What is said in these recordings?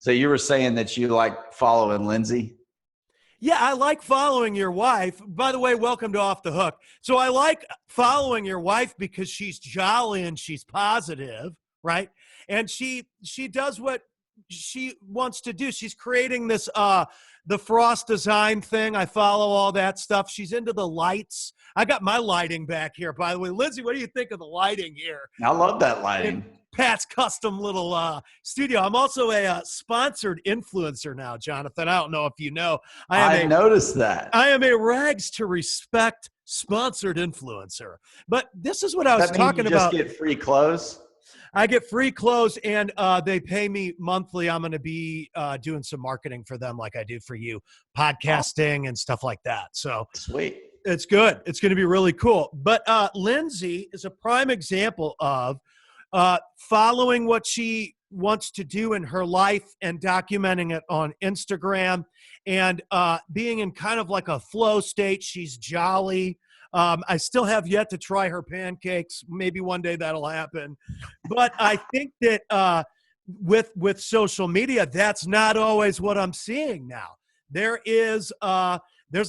So you were saying that you like following Lindsay? Yeah, I like following your wife. By the way, welcome to Off the Hook. So I like following your wife because she's jolly and she's positive, right? And she does what she wants to do. She's creating this the Frost design thing. I follow all that stuff. She's into the lights. I got my lighting back here, by the way. Lindsay, what do you think of the lighting here? I love that In lighting. Pat's custom little studio. I'm also a sponsored influencer now, Jonathan. I don't know if you know. I noticed that. I am a rags to respect sponsored influencer. But this is what I was That mean talking you just about. get free clothes? I get free clothes and they pay me monthly. I'm going to be doing some marketing for them like I do for you, podcasting and stuff like that. So Sweet. it's good. It's going to be really cool. But Lindsay is a prime example of following what she wants to do in her life and documenting it on Instagram and being in kind of like a flow state. She's jolly. I still have yet to try her pancakes. Maybe one day that'll happen. But I think that with social media, that's not always what I'm seeing now. There's a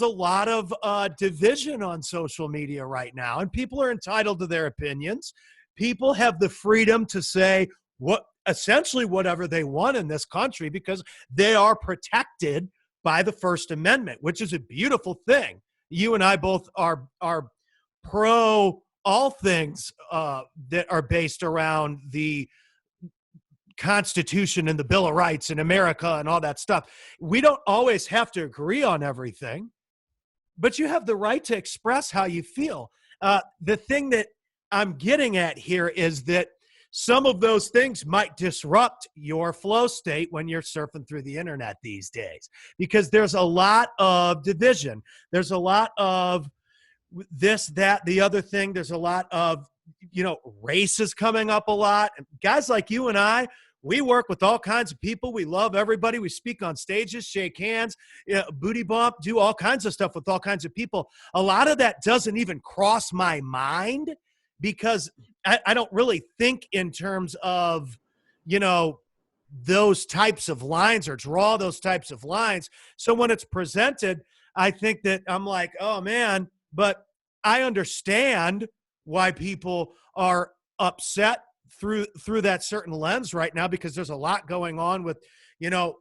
lot of division on social media right now, and people are entitled to their opinions. People have the freedom to say essentially whatever they want in this country because they are protected by the First Amendment, which is a beautiful thing. You and I both are pro all things that are based around the Constitution and the Bill of Rights in America and all that stuff. We don't always have to agree on everything, but you have the right to express how you feel. The thing that I'm getting at here is that some of those things might disrupt your flow state when you're surfing through the internet these days, because there's a lot of division. There's a lot of this, that, the other thing. There's a lot of, races coming up a lot. And guys like you and I, we work with all kinds of people. We love everybody. We speak on stages, shake hands, booty bump, do all kinds of stuff with all kinds of people. A lot of that doesn't even cross my mind because I don't really think in terms of, those types of lines or draw those types of lines. So when it's presented, I think that I'm like, oh man, but I understand why people are upset through that certain lens right now, because there's a lot going on with,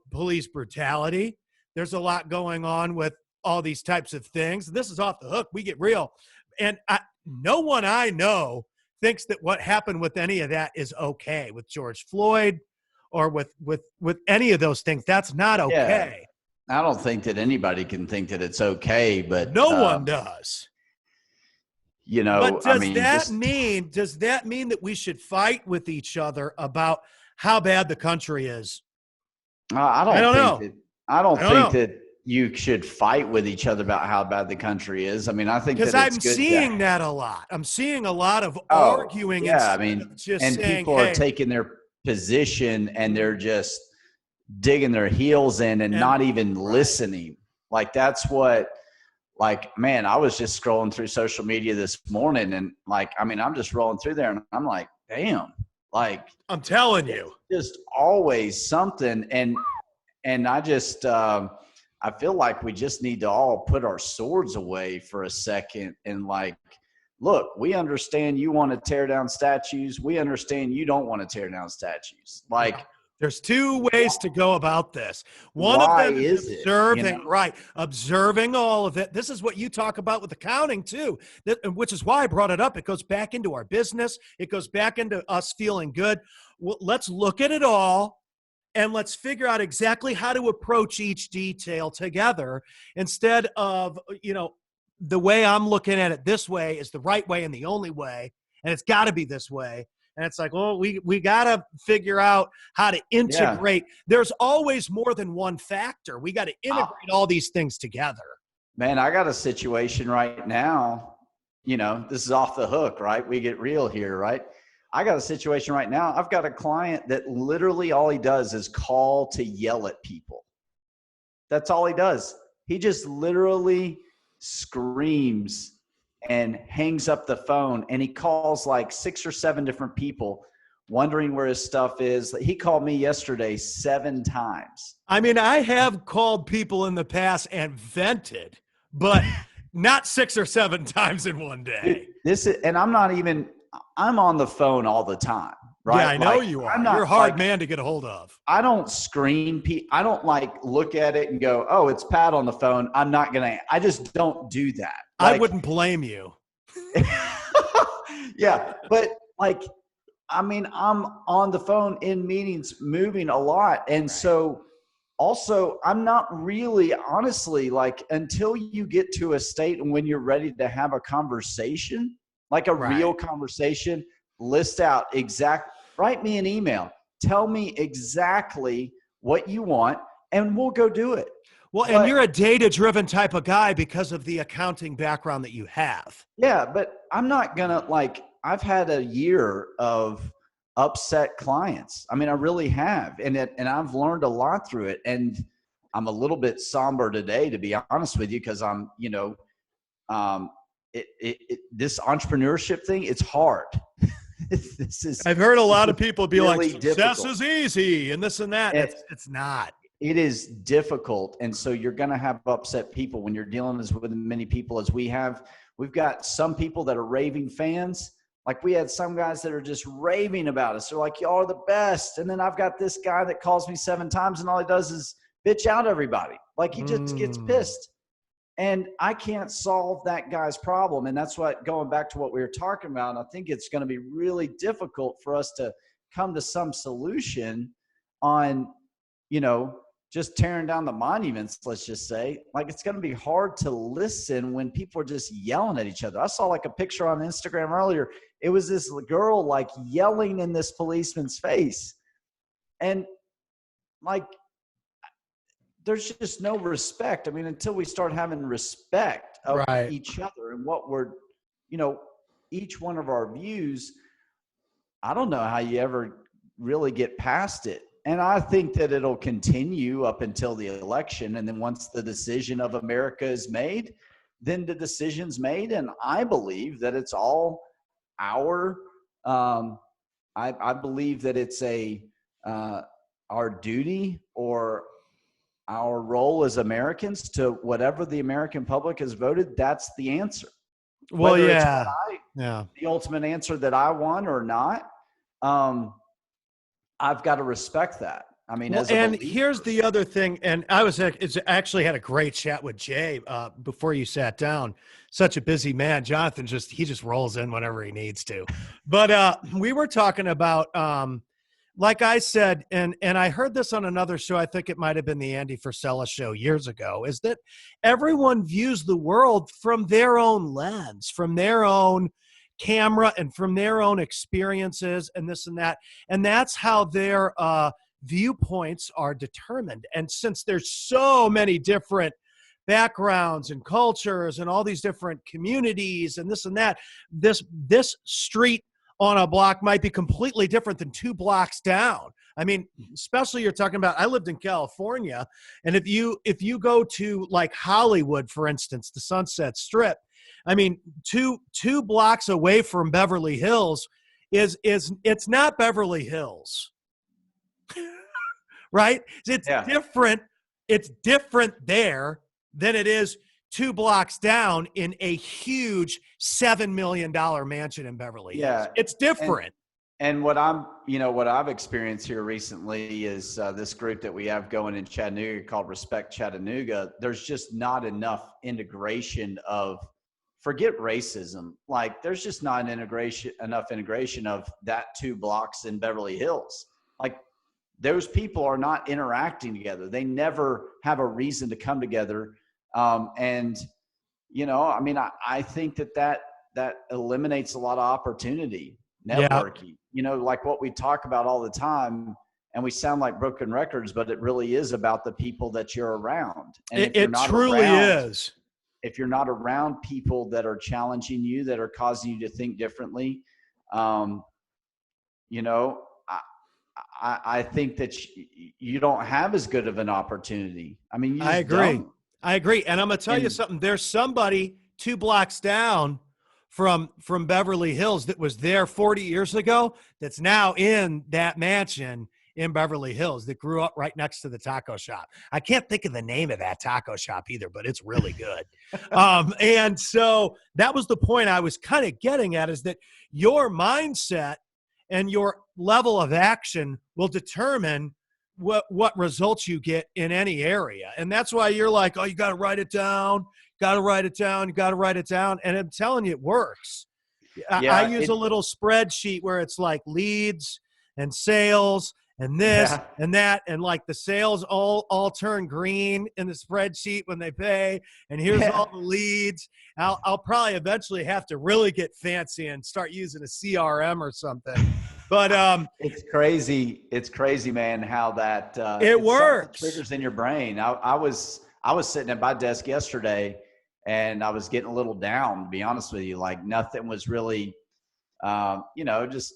police brutality. There's a lot going on with all these types of things. This is Off the Hook. We get real. And no one I know thinks that what happened with any of that is okay with George Floyd or with any of those things. That's not okay. Yeah. I don't think that anybody can think that it's okay, but no one does. But does that mean that we should fight with each other about how bad the country is? I don't think that you should fight with each other about how bad the country is. I mean, I think because I'm seeing that a lot. I'm seeing a lot of arguing. Yeah, I mean, and people are taking their position and they're just digging their heels in and not even listening. Like that's what. Like, man, I was just scrolling through social media this morning and I'm just rolling through there and I'm like, damn, like I'm telling you, just always something. And I just, I feel like we just need to all put our swords away for a second and look, we understand you want to tear down statues. We understand you don't want to tear down statues. There's two ways to go about this. One of them is observing all of it. This is what you talk about with accounting too, which is why I brought it up. It goes back into our business. It goes back into us feeling good. Well, let's look at it all and let's figure out exactly how to approach each detail together instead of, the way I'm looking at it this way is the right way and the only way, and it's got to be this way. And it's like, well, we got to figure out how to integrate. Yeah. There's always more than one factor. We got to integrate all these things together. Man, I got a situation right now. This is Off the Hook, right? We get real here, right? I got a situation right now. I've got a client that literally all he does is call to yell at people. That's all he does. He just literally screams and hangs up the phone, and he calls like 6 or 7 different people wondering where his stuff is. He called me yesterday 7 times. I mean, I have called people in the past and vented, but not 6 or 7 times in one day. And I'm on the phone all the time, right? Yeah, I know you are. You're a hard man to get a hold of. I don't screen I don't look at it and go, oh, it's Pat on the phone. I just don't do that. I wouldn't blame you. Yeah. But I'm on the phone in meetings, moving a lot. And so also, I'm not really, honestly, until you get to a state and when you're ready to have a conversation, real conversation, write me an email. Tell me exactly what you want and we'll go do it. Well, and you're a data-driven type of guy because of the accounting background that you have. Yeah, but I'm not going to, I've had a year of upset clients. I mean, I really have. And I've learned a lot through it. And I'm a little bit somber today, to be honest with you, because I'm, this entrepreneurship thing, it's hard. I've heard a lot of people be really like, success is easy and this and that. It's not. It is difficult. And so you're going to have upset people when you're dealing with as many people as we have. We've got some people that are raving fans. We had some guys that are just raving about us. They're like, y'all are the best. And then I've got this guy that calls me 7 times and all he does is bitch out everybody. He just gets pissed. And I can't solve that guy's problem. And that's what, going back to what we were talking about, I think it's going to be really difficult for us to come to some solution on, just tearing down the monuments, let's just say. It's going to be hard to listen when people are just yelling at each other. I saw a picture on Instagram earlier. It was this girl yelling in this policeman's face. And there's just no respect. I mean, until we start having respect of each other and what we're, each one of our views, I don't know how you ever really get past it. And I think that it'll continue up until the election. And then once the decision of America is made, then the decision's made. And I believe that it's all I believe that it's our duty or our role as Americans to whatever the American public has voted. That's the answer. Well, Whether the ultimate answer that I want or not. I've got to respect that. I mean, and here's the other thing. And it's actually had a great chat with Jay before you sat down. Such a busy man. Jonathan he just rolls in whenever he needs to. But we were talking about, like I said, and I heard this on another show. I think it might have been the Andy Frisella show years ago, is that everyone views the world from their own lens, from their own camera and from their own experiences and this and that. And that's how their viewpoints are determined. And since there's so many different backgrounds and cultures and all these different communities and this and that, this street on a block might be completely different than 2 blocks down. I mean, especially you're talking about, I lived in California, and if you go to Hollywood, for instance, the Sunset Strip, I mean, two blocks away from Beverly Hills it's not Beverly Hills, right? It's different. It's different there than it is 2 blocks down in a huge $7 million mansion in Beverly Hills. It's different. And what I've experienced here recently is this group that we have going in Chattanooga called Respect Chattanooga. There's just not enough integration of, forget racism. There's just not enough integration of that 2 blocks in Beverly Hills. Those people are not interacting together. They never have a reason to come together. I think that eliminates a lot of opportunity, networking, what we talk about all the time, and we sound like broken records, but it really is about the people that you're around. And it truly is. If you're not around people that are challenging you, that are causing you to think differently, I think that you don't have as good of an opportunity. I mean, I agree. And I'm going to tell you something. There's somebody 2 blocks down from Beverly Hills that was there 40 years ago that's now in that mansion in Beverly Hills that grew up right next to the taco shop. I can't think of the name of that taco shop either, but it's really good. And so that was the point I was kind of getting at, is that your mindset and your level of action will determine what results you get in any area. And that's why you're like, oh, you got to write it down, got to write it down, you got to write it down. And I'm telling you, it works. I use a little spreadsheet where it's like leads and sales and this and that, and like the sales all turn green in the spreadsheet when they pay, and here's all the leads. I'll probably eventually have to really get fancy and start using a CRM or something. But it's crazy, man, how that it works. Triggers in your brain. I was sitting at my desk yesterday, and I was getting a little down, to be honest with you. Like nothing was really, just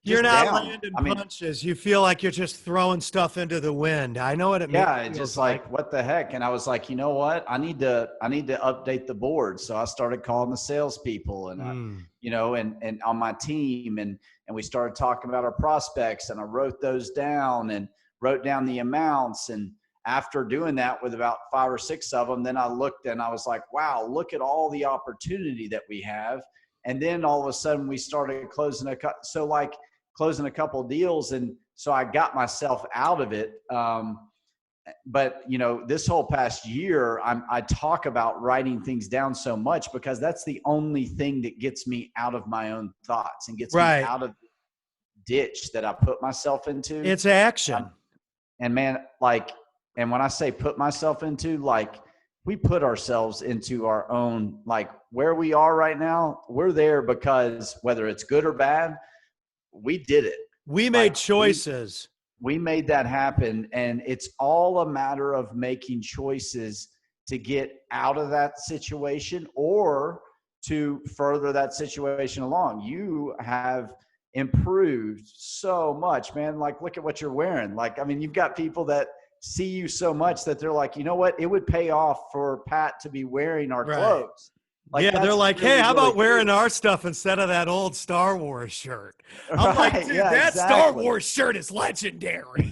you're not down. landing punches. You feel like you're just throwing stuff into the wind. I know what it means. Yeah, it's just like, what the heck? And I was like, you know what? I need to update the board. So I started calling the salespeople and and on my team, and we started talking about our prospects, and I wrote those down and wrote down the amounts. And after doing that with about 5 or 6 of them, then I looked and I was like, wow, look at all the opportunity that we have. And then all of a sudden we started closing a couple of deals. And so I got myself out of it. But this whole past year, I talk about writing things down so much because that's the only thing that gets me out of my own thoughts and gets me out of the ditch that I put myself into. It's action. And man, and when I say put myself into, we put ourselves into our own, where we are right now, we're there because whether it's good or bad, we did it. We made choices. We made that happen. And it's all a matter of making choices to get out of that situation or to further that situation along. You have improved so much, man. Look at what you're wearing. You've got people that see you so much that they're like, you know what? It would pay off for Pat to be wearing our clothes. They're like, hey, how about wearing our stuff instead of that old Star Wars shirt? I'm like, dude, that Star Wars shirt is legendary.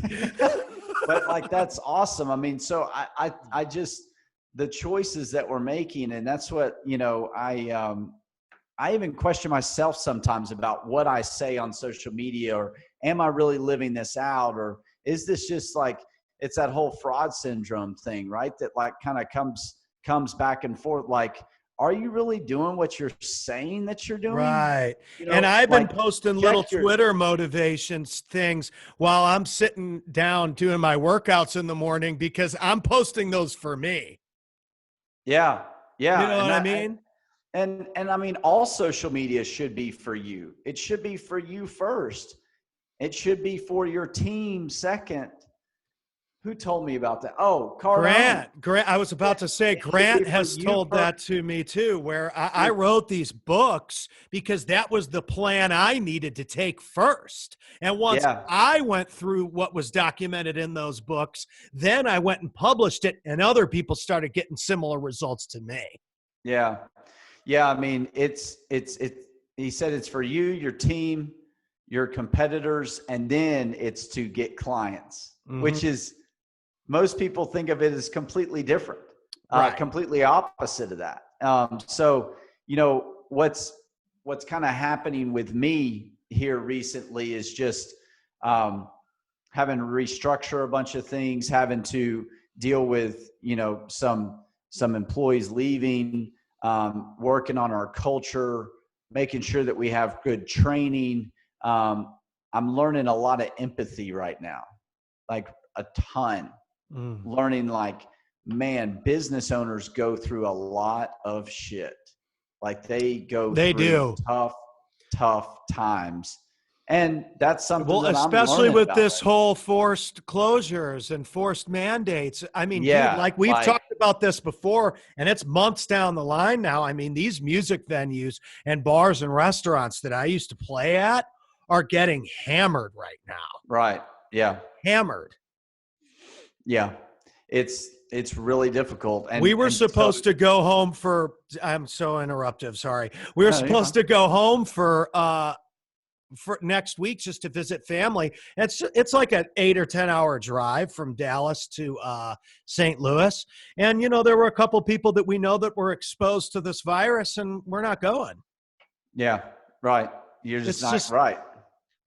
But that's awesome. So I just, the choices that we're making, and that's what, I even question myself sometimes about what I say on social media, or am I really living this out? Or is this just it's that whole fraud syndrome thing, right? That kind of comes back and forth. Are you really doing what you're saying that you're doing? Right. And I've been posting little Twitter motivations things while I'm sitting down doing my workouts in the morning because I'm posting those for me. Yeah. Yeah. You know what I mean? And all social media should be for you. It should be for you first. It should be for your team second. Who told me about that? Oh, Grant. I was about to say, Grant has told that to me too, where I wrote these books because that was the plan I needed to take first. And once I went through what was documented in those books, then I went and published it, and other people started getting similar results to me. Yeah. Yeah. He said it's for you, your team, your competitors, and then it's to get clients, which is, most people think of it as completely different, completely opposite of that. So, what's kind of happening with me here recently is just having to restructure a bunch of things, having to deal with, some employees leaving, working on our culture, making sure that we have good training. I'm learning a lot of empathy right now, a ton. Learning man, business owners go through a lot of shit. They do tough times. And that's something that especially I'm with about this whole forced closures and forced mandates. Dude, we've talked about this before, and it's months down the line now. These music venues and bars and restaurants that I used to play at are getting hammered right now. Right. Yeah. Hammered. Yeah. It's it's really difficult. And we were supposed to go home for, I'm so interruptive. Sorry. We were supposed to go home for next week just to visit family. It's like an 8 or 10 hour drive from Dallas to St. Louis. And, there were a couple people that we know that were exposed to this virus, and we're not going. Yeah, right. You're just right.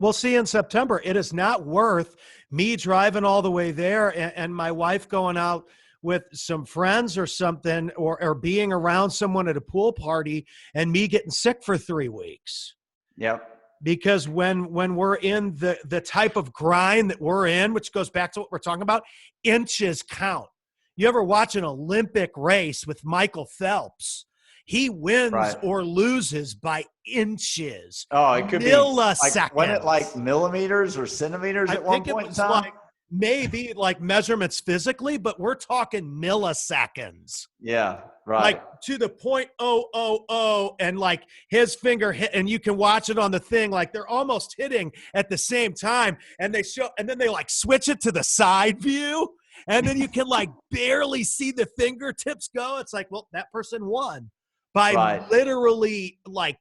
We'll see in September. It is not worth me driving all the way there and my wife going out with some friends or something, or being around someone at a pool party and me getting sick for 3 weeks. Yep. Because when we're in the type of grind that we're in, which goes back to what we're talking about, inches count. You ever watch an Olympic race with Michael Phelps? He wins or loses by inches. Oh, it could milliseconds. Be wasn't it like millimeters or centimeters at one point in time? Like maybe like measurements physically, but we're talking milliseconds. Yeah, right. Like to the 0.000, and like his finger hit, and you can watch it on the thing. Like they're almost hitting at the same time, and then they like switch it to the side view, and then you can like barely see the fingertips go. It's like, well, that person won by literally like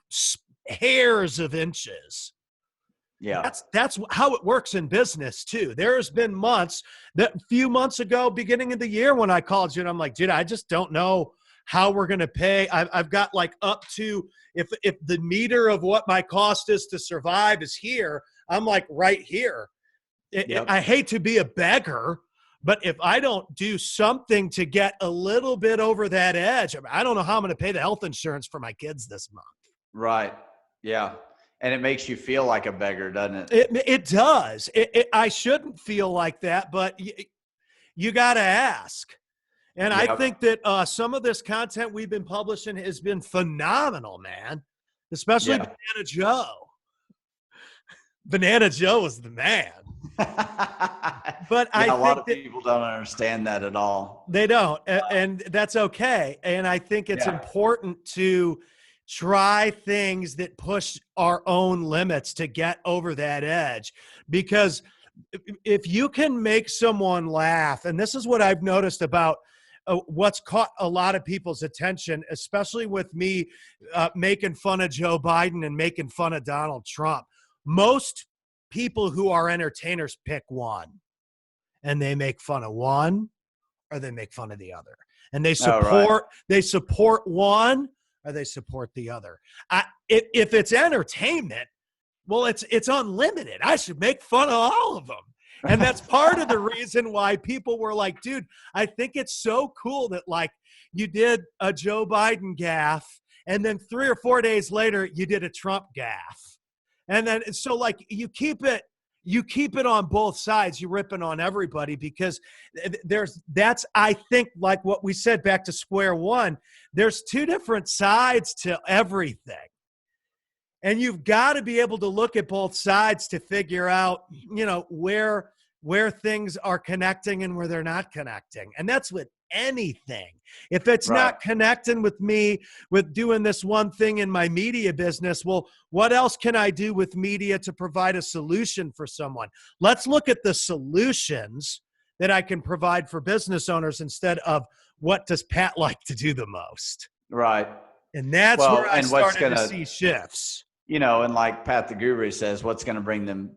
hairs of inches. Yeah. That's how it works in business too. There's been a few months ago, beginning of the year, when I called you and I'm like, dude, I just don't know how we're going to pay. I've got like up to, if the meter of what my cost is to survive is here, I'm like right here. I hate to be a beggar, but if I don't do something to get a little bit over that edge, I don't know how I'm going to pay the health insurance for my kids this month. Right. Yeah. And it makes you feel like a beggar, doesn't it? It does. I shouldn't feel like that, but you got to ask. And I think that some of this content we've been publishing has been phenomenal, man, especially Banana Joe. Banana Joe was the man. But I think a lot of people don't understand that at all. They don't, and that's okay. And I think it's important to try things that push our own limits to get over that edge, because if you can make someone laugh, and this is what I've noticed about what's caught a lot of people's attention, especially with me making fun of Joe Biden and making fun of Donald Trump. Most people who are entertainers pick one, and they make fun of one or they make fun of the other, and they support one or they support the other. If it's entertainment, well, it's unlimited. I should make fun of all of them. And that's part of the reason why people were like, dude, I think it's so cool that like you did a Joe Biden gaffe, and then 3 or 4 days later you did a Trump gaffe. And then so like you keep it on both sides. You're ripping on everybody, because that's I think like what we said, back to square one. There's 2 different sides to everything. And you've got to be able to look at both sides to figure out, where things are connecting and where they're not connecting. And that's with anything. If it's not connecting with me with doing this one thing in my media business, well, what else can I do with media to provide a solution for someone? Let's look at the solutions that I can provide for business owners instead of what does Pat like to do the most. Right. And that's where I started to see shifts. And like Pat the Guru says, what's going to bring them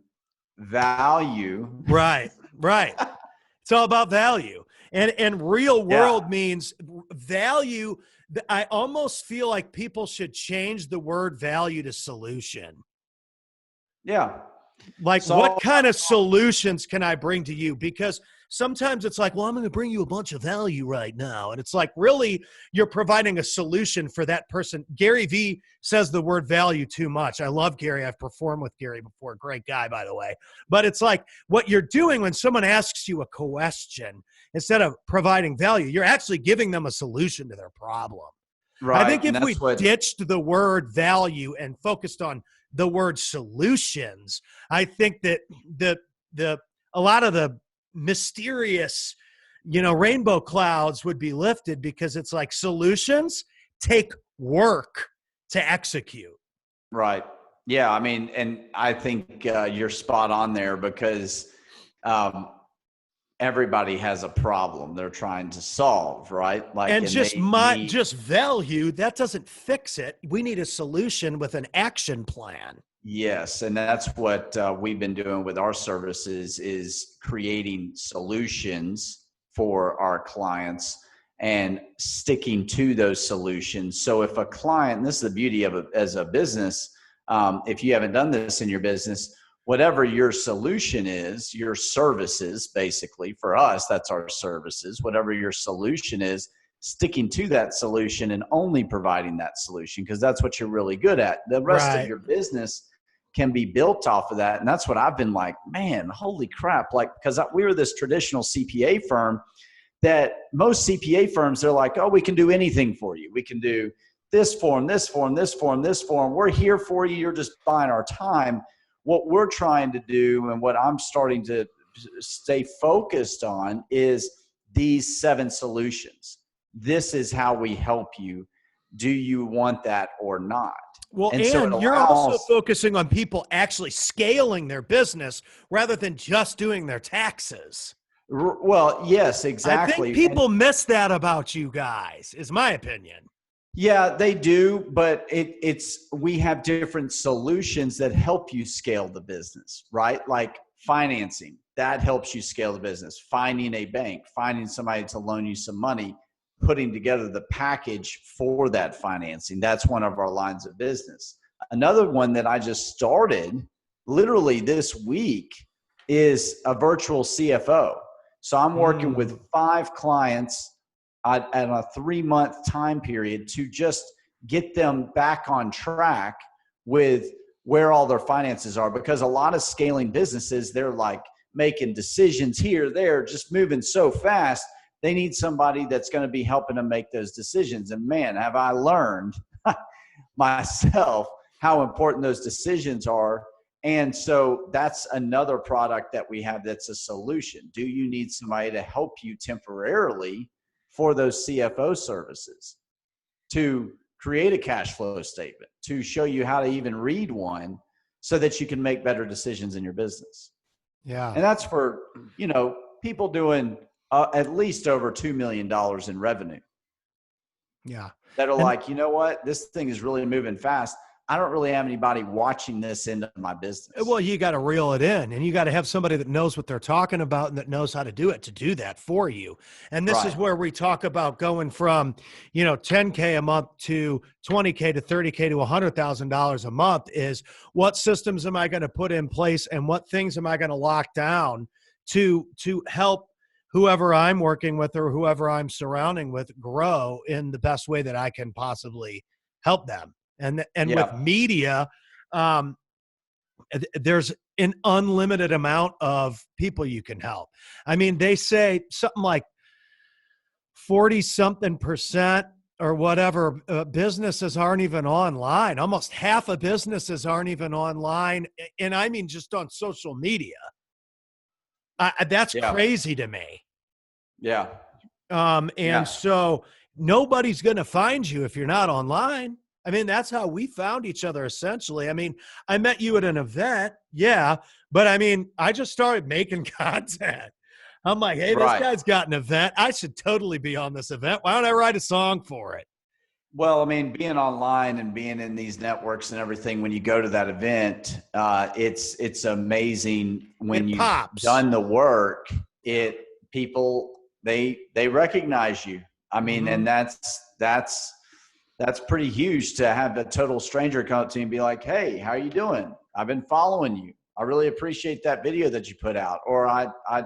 value? Right. It's all about value. And real world means value. I almost feel like people should change the word value to solution. Yeah. Like, what kind of solutions can I bring to you? Because sometimes it's like, well, I'm going to bring you a bunch of value right now. And it's like, really, you're providing a solution for that person. Gary Vee says the word value too much. I love Gary. I've performed with Gary before. Great guy, by the way. But it's like what you're doing when someone asks you a question, instead of providing value, you're actually giving them a solution to their problem. Right. I think if we ditched the word value and focused on the word solutions, I think that a lot of the mysterious, rainbow clouds would be lifted, because it's like solutions take work to execute. Right. Yeah. I mean, and I think you're spot on there, because everybody has a problem they're trying to solve, right? Like, and just need, just value, that doesn't fix it. We need a solution with an action plan. yes, and that's what we've been doing with our services, is creating solutions for our clients and sticking to those solutions. So if a client, and this is the beauty of it as a business, if you haven't done this in your business, whatever your solution is, your services, basically for us, that's our services, whatever your solution is, sticking to that solution and only providing that solution, because that's what you're really good at. The rest of your business can be built off of that. And that's what I've been like, man, holy crap. Like, because we were this traditional CPA firm that most CPA firms, they're like, oh, we can do anything for you. We can do this form, this form, this form, this form. We're here for you. You're just buying our time. What we're trying to do, and what I'm starting to stay focused on, is these 7 solutions. This is how we help you. Do you want that or not? Well, and so you're also focusing on people actually scaling their business rather than just doing their taxes. Well, yes, exactly. I think people miss that about you guys, is my opinion. Yeah, they do, but we have different solutions that help you scale the business, right? Like financing, that helps you scale the business. Finding a bank, finding somebody to loan you some money, putting together the package for that financing. That's one of our lines of business. Another one that I just started literally this week is a virtual CFO. So I'm working with 5 clients at a 3-month time period to just get them back on track with where all their finances are. Because a lot of scaling businesses, they're like making decisions here, there, just moving so fast. They need somebody that's going to be helping them make those decisions. And man, have I learned myself how important those decisions are. And so that's another product that we have that's a solution. Do you need somebody to help you temporarily for those CFO services, to create a cash flow statement, to show you how to even read one so that you can make better decisions in your business? Yeah. And that's for, people doing at least over $2 million in revenue. Yeah. That are like, you know what, this thing is really moving fast. I don't really have anybody watching this into my business. Well, you got to reel it in, and you got to have somebody that knows what they're talking about and that knows how to do it, to do that for you. And this is where we talk about going from, $10K a month to $20K to $30K to $100,000 a month, is what systems am I going to put in place and what things am I going to lock down to help whoever I'm working with or whoever I'm surrounding with grow in the best way that I can possibly help them. And with media, there's an unlimited amount of people you can help. I mean, they say something like 40-something% or whatever businesses aren't even online. Almost half of businesses aren't even online. And I mean, just on social media. That's crazy to me. Yeah. So nobody's going to find you if you're not online. I mean, that's how we found each other, essentially. I mean, I met you at an event, but I mean, I just started making content. I'm like, hey, this guy's got an event. I should totally be on this event. Why don't I write a song for it? Well, I mean, being online and being in these networks and everything, when you go to that event, it's amazing when you've done the work. People they recognize you. I mean, and that's pretty huge, to have a total stranger come up to you and be like, hey, how are you doing? I've been following you. I really appreciate that video that you put out. Or I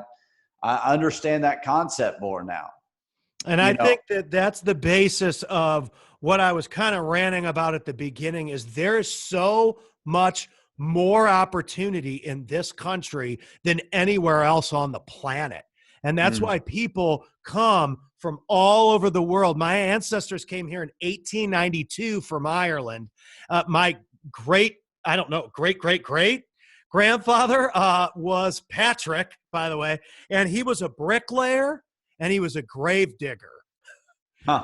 understand that concept more now. And I think that's the basis of what I was kind of ranting about at the beginning, is there is so much more opportunity in this country than anywhere else on the planet. And that's why people come from all over the world. My ancestors came here in 1892 from Ireland. My great grandfather was Patrick, by the way, and he was a bricklayer and he was a grave digger.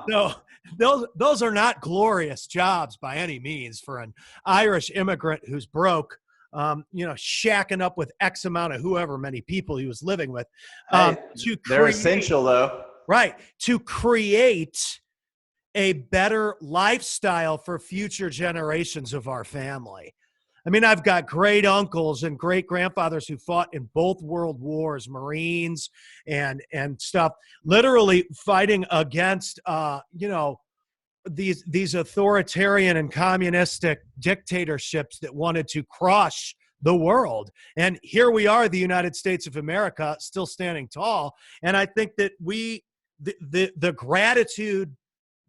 So those are not glorious jobs by any means for an Irish immigrant who's broke shacking up with X amount of whoever many people he was living with. They're essential, though. Right. To create a better lifestyle for future generations of our family. I mean, I've got great uncles and great grandfathers who fought in both world wars, Marines and stuff, literally fighting against, these authoritarian and communistic dictatorships that wanted to crush the world. And here we are, the United States of America, still standing tall. And I think that the gratitude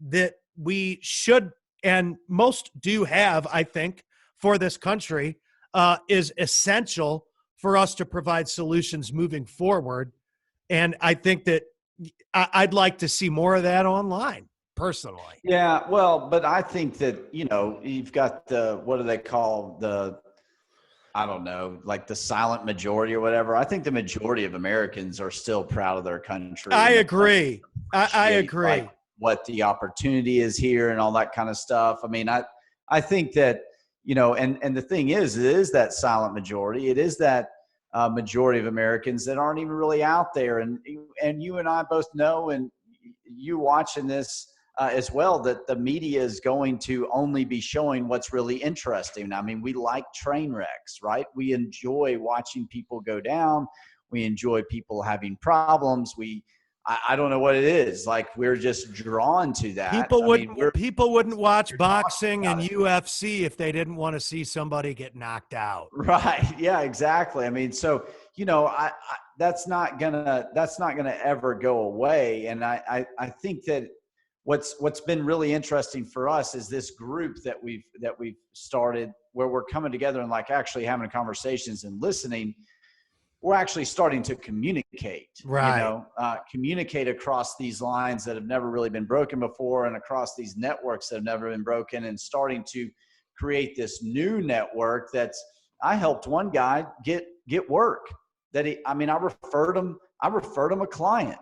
that we should and most do have, I think, for this country is essential for us to provide solutions moving forward. And I think that I'd like to see more of that online, personally. Yeah, well, but I think that, you've got what do they call I don't know, like the silent majority or whatever. I think the majority of Americans are still proud of their country. I agree. I agree. Like what the opportunity is here and all that kind of stuff. I mean, I think that, and the thing is, it is that silent majority. It is that majority of Americans that aren't even really out there. And you and I both know, and you watching this as well, that the media is going to only be showing what's really interesting. I mean, we like train wrecks, right? We enjoy watching people go down. We enjoy people having problems. I don't know what it is. Like, we're just drawn to that. People wouldn't watch boxing and UFC if they didn't want to see somebody get knocked out. Right. Yeah, exactly. I mean, so, that's not gonna ever go away. And I think that what's been really interesting for us is this group that we've started, where we're coming together and like actually having conversations and listening. We're actually starting to communicate, right? Communicate across these lines that have never really been broken before, and across these networks that have never been broken, and starting to create this new network. I helped one guy get work I referred him a client,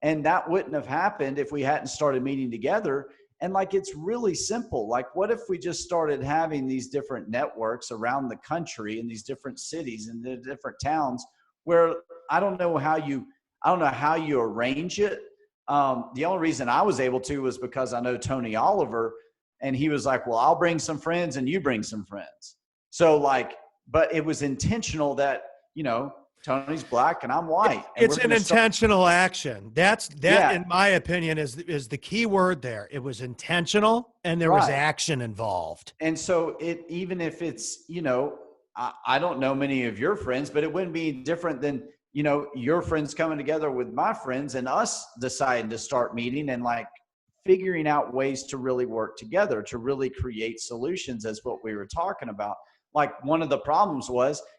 and that wouldn't have happened if we hadn't started meeting together. And like, it's really simple. Like, what if we just started having these different networks around the country, in these different cities and the different towns, where I don't know how you arrange it. The only reason I was able to was because I know Tony Oliver, and he was like, well, I'll bring some friends and you bring some friends. So but it was intentional that, Tony's black and I'm white. It's an intentional action. That, in my opinion, is the key word there. It was intentional, and there was action involved. And so even if it's, I don't know many of your friends, but it wouldn't be different than, your friends coming together with my friends and us deciding to start meeting and like figuring out ways to really work together, to really create solutions, as what we were talking about. Like, one of the problems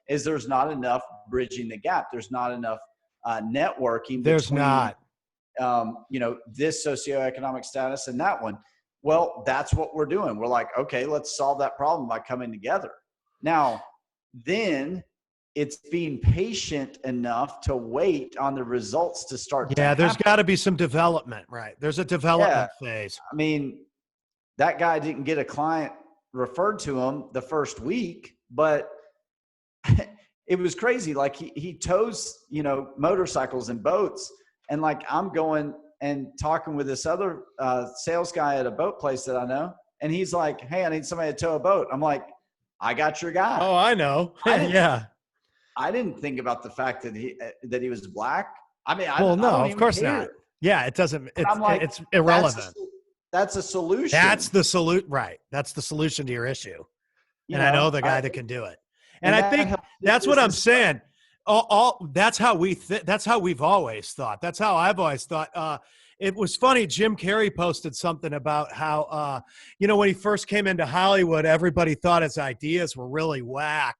is there's not enough bridging the gap. There's not enough networking. There's not. This socioeconomic status and that one. Well, that's what we're doing. We're like, okay, let's solve that problem by coming together. Now, then it's being patient enough to wait on the results to start. Yeah, there's got to be some development, right? There's a development phase. I mean, that guy didn't get a client referred to him the first week, but it was crazy. Like, he tows, motorcycles and boats. And like, I'm going and talking with this other sales guy at a boat place that I know. And he's like, hey, I need somebody to tow a boat. I'm like, I got your guy. Oh, I know. I didn't think about the fact that he was black. I mean, of course not. Yeah, it doesn't. It's irrelevant. That's a solution. That's the solution, right? That's the solution to your issue. I know the guy that can do it. And I think that's what I'm saying. That's how that's how we've always thought. That's how I've always thought. It was funny. Jim Carrey posted something about how, when he first came into Hollywood, everybody thought his ideas were really whack,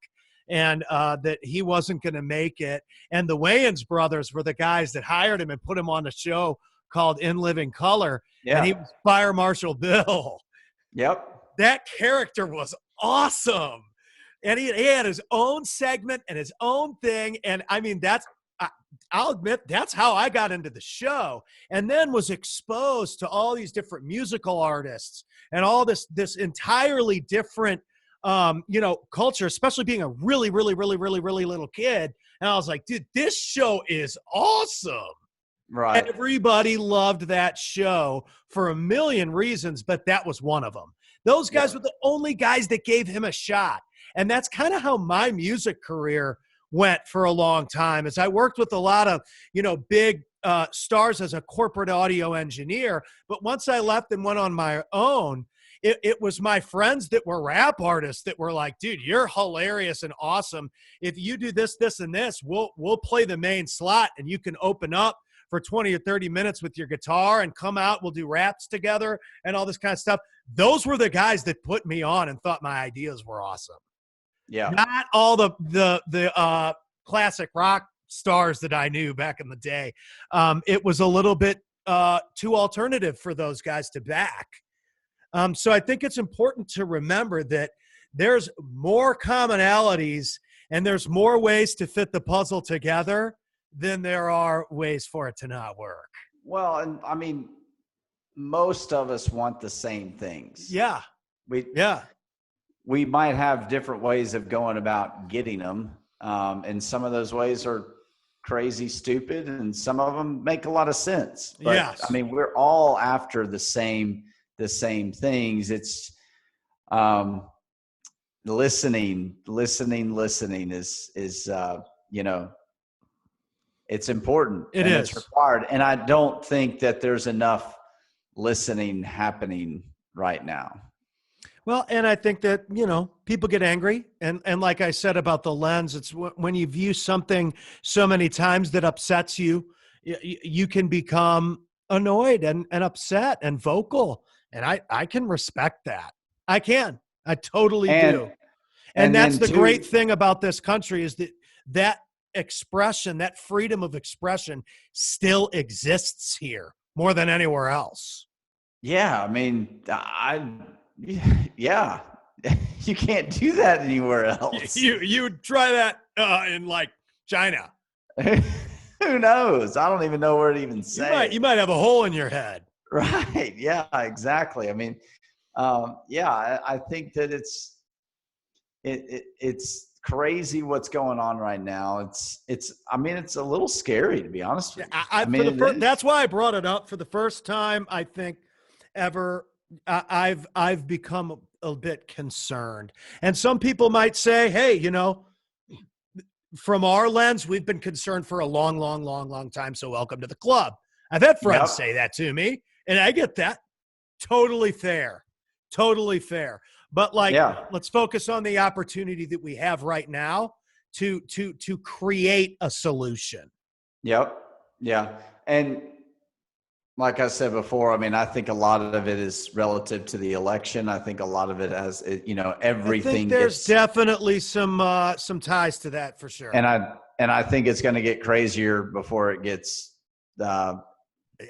and that he wasn't going to make it. And the Wayans brothers were the guys that hired him and put him on a show called In Living Color. Yeah. And he was Fire Marshal Bill. Yep. That character was awesome. And he had his own segment and his own thing. And I mean, I'll admit, that's how I got into the show, and then was exposed to all these different musical artists and all this entirely different culture, especially being a really, really, really, really, really little kid. And I was like, dude, this show is awesome. Right. Everybody loved that show for a million reasons, but that was one of them. Those guys were the only guys that gave him a shot. And that's kind of how my music career went for a long time, as I worked with a lot of, big stars as a corporate audio engineer. But once I left and went on my own, it was my friends that were rap artists that were like, dude, you're hilarious and awesome. If you do this, this, and this, we'll play the main slot and you can open up for 20 or 30 minutes with your guitar and come out. We'll do raps together and all this kind of stuff. Those were the guys that put me on and thought my ideas were awesome. Yeah. Not all the classic rock stars that I knew back in the day. It was a little bit too alternative for those guys to back. So I think it's important to remember that there's more commonalities and there's more ways to fit the puzzle together than there are ways for it to not work. Well, and I mean, most of us want the same things. Yeah. We might have different ways of going about getting them. And some of those ways are crazy stupid and some of them make a lot of sense. But yes. I mean, we're all after the same things. It's listening is it's important. It's required. And I don't think that there's enough listening happening right now. Well, and I think that, people get angry. And like I said about the lens, it's when you view something so many times that upsets you, you can become annoyed and upset and vocal. And I can respect that. I totally do. And that's the great thing about this country is that expression, that freedom of expression still exists here more than anywhere else. Yeah. I mean, yeah, you can't do that anywhere else. You would try that in like China. Who knows? I don't even know where to even say. You might have a hole in your head. Right. Yeah, exactly. I mean, I think that it's crazy what's going on right now. It's a little scary, to be honest with you. That's why I brought it up. For the first time, I think ever, I've become a bit concerned. And some people might say, hey, from our lens, we've been concerned for a long, long, long, long time. So welcome to the club. I've had friends say that to me, and I get that. Totally fair. Totally fair. But let's focus on the opportunity that we have right now to create a solution. Yep. Yeah. And like I said before, I mean, I think a lot of it is relative to the election. I think a lot of it has, everything. I think there's definitely some ties to that for sure. And I think it's going to get crazier before it gets.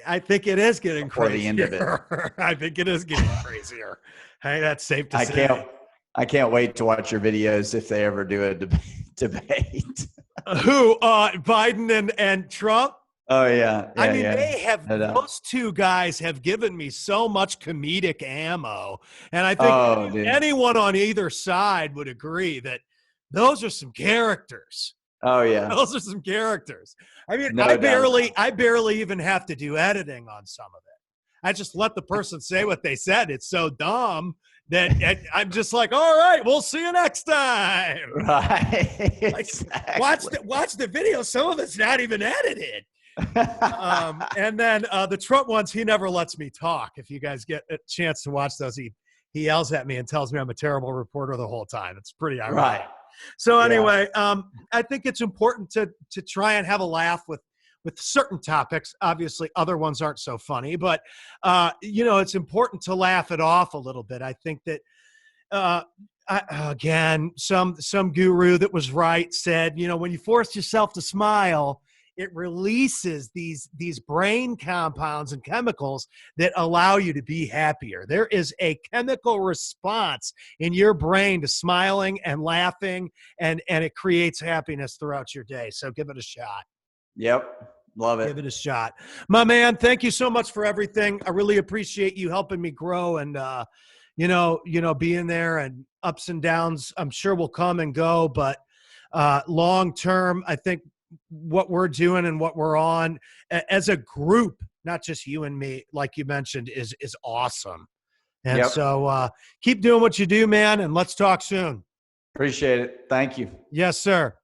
I think it is getting crazier. The end of it. I think it is getting crazier. Hey, that's safe to say. I can't wait to watch your videos if they ever do a debate. Who? Biden and Trump? Oh yeah. I mean, they have those two guys have given me so much comedic ammo, and I think anyone on either side would agree that those are some characters. Oh yeah, those are some characters. I mean, I barely even have to do editing on some of it. I just let the person say what they said. It's so dumb that I'm just like, all right, we'll see you next time. Right. Exactly. Watch the video. Some of it's not even edited. And then the Trump ones, he never lets me talk. If you guys get a chance to watch those, he yells at me and tells me I'm a terrible reporter the whole time. It's pretty ironic. Right. So anyway, I think it's important to try and have a laugh with certain topics. Obviously, other ones aren't so funny, but it's important to laugh it off a little bit. I think that again, some guru that was right said, when you force yourself to smile, it releases these brain compounds and chemicals that allow you to be happier. There is a chemical response in your brain to smiling and laughing, and it creates happiness throughout your day. So give it a shot. Yep. Love it. Give it a shot. My man, thank you so much for everything. I really appreciate you helping me grow and being there, and ups and downs, I'm sure will come and go, but long term, I think what we're doing and what we're on as a group, not just you and me, like you mentioned, is awesome. And so keep doing what you do, man, and let's talk soon. Appreciate it. Thank you. Yes, sir.